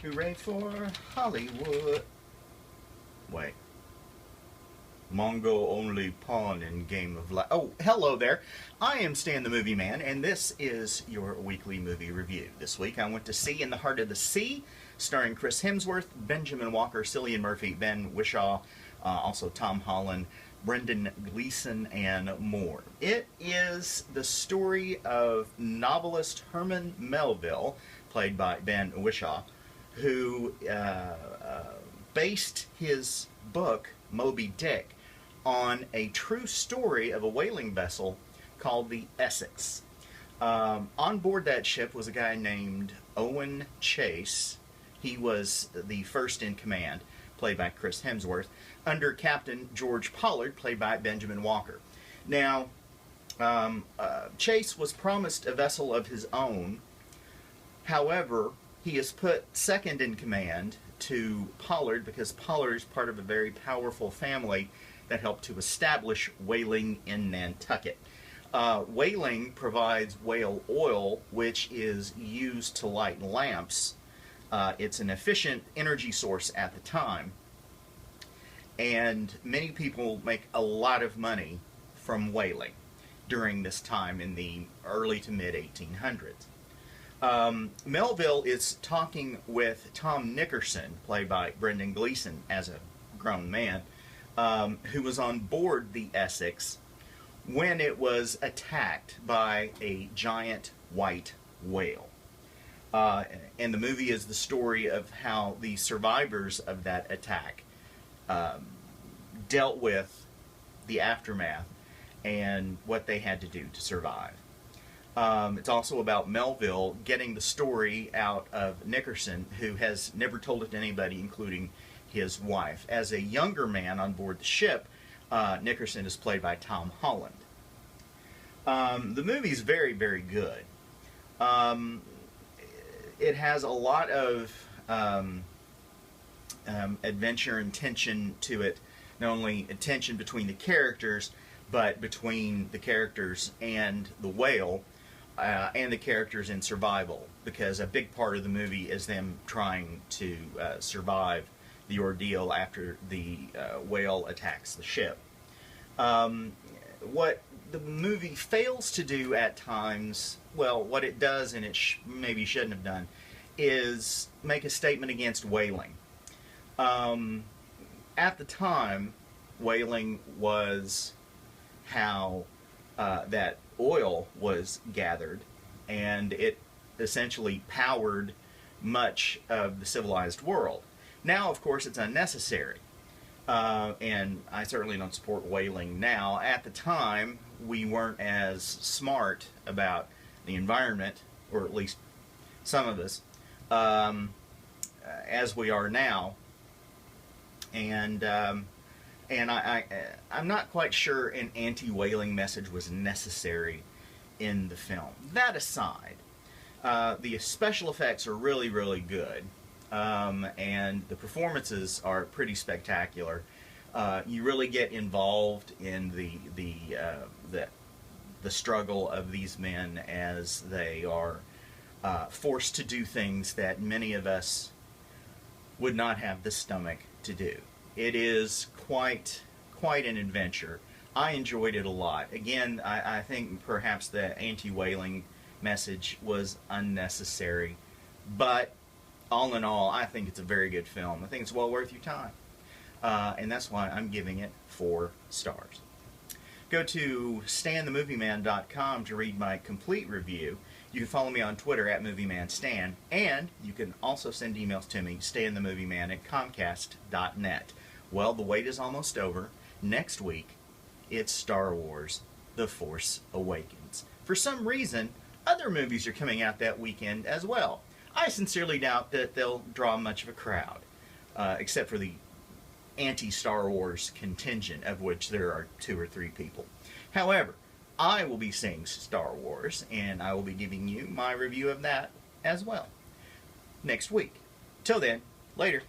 Hooray for Hollywood. Wait. Mongo only pawn in Game of Life. Oh, hello there. I am Stan the Movie Man, and this is your weekly movie review. This week I went to see In the Heart of the Sea, starring Chris Hemsworth, Benjamin Walker, Cillian Murphy, Ben Whishaw, also Tom Holland, Brendan Gleeson, and more. It is the story of novelist Herman Melville, played by Ben Whishaw, who based his book, Moby Dick, on a true story of a whaling vessel called the Essex. On board that ship was a guy named Owen Chase. He was the first in command, played by Chris Hemsworth, under Captain George Pollard, played by Benjamin Walker. Now, Chase was promised a vessel of his own. However, he is put second in command to Pollard because Pollard is part of a very powerful family that helped to establish whaling in Nantucket. Whaling provides whale oil, which is used to light lamps. It's an efficient energy source at the time, and many people make a lot of money from whaling during this time in the early to mid 1800s. Melville is talking with Tom Nickerson, played by Brendan Gleeson as a grown man, who was on board the Essex when it was attacked by a giant white whale. And the movie is the story of how the survivors of that attack dealt with the aftermath and what they had to do to survive. It's also about Melville getting the story out of Nickerson, who has never told it to anybody, including his wife. As a younger man on board the ship, Nickerson is played by Tom Holland. The movie is very, very good. It has a lot of adventure and tension to it. Not only tension between the characters, but between the characters and the whale, and the characters in survival, because a big part of the movie is them trying to survive the ordeal after the whale attacks the ship. What the movie fails to do at times, well, what it does and it maybe shouldn't have done, is make a statement against whaling. At the time, whaling was how that oil was gathered, and it essentially powered much of the civilized world. Now, of course, it's unnecessary, and I certainly don't support whaling now. At the time, we weren't as smart about the environment, or at least some of us, as we are now, and I'm not quite sure an anti-whaling message was necessary in the film. That aside, the special effects are really, really good, and the performances are pretty spectacular. You really get involved in the struggle of these men as they are forced to do things that many of us would not have the stomach to do. It is quite an adventure. I enjoyed it a lot. Again, I think perhaps the anti-whaling message was unnecessary, but all in all, I think it's a very good film. I think it's well worth your time, and that's why I'm giving it 4 stars. Go to StanTheMovieMan.com to read my complete review. You can follow me on Twitter at MovieManStan, and you can also send emails to me, StanTheMovieMan@Comcast.net. Well, the wait is almost over. Next week, it's Star Wars: The Force Awakens. For some reason, other movies are coming out that weekend as well. I sincerely doubt that they'll draw much of a crowd, except for the anti-Star Wars contingent, of which there are 2 or 3 people. However, I will be seeing Star Wars, and I will be giving you my review of that as well next week. Till then, later.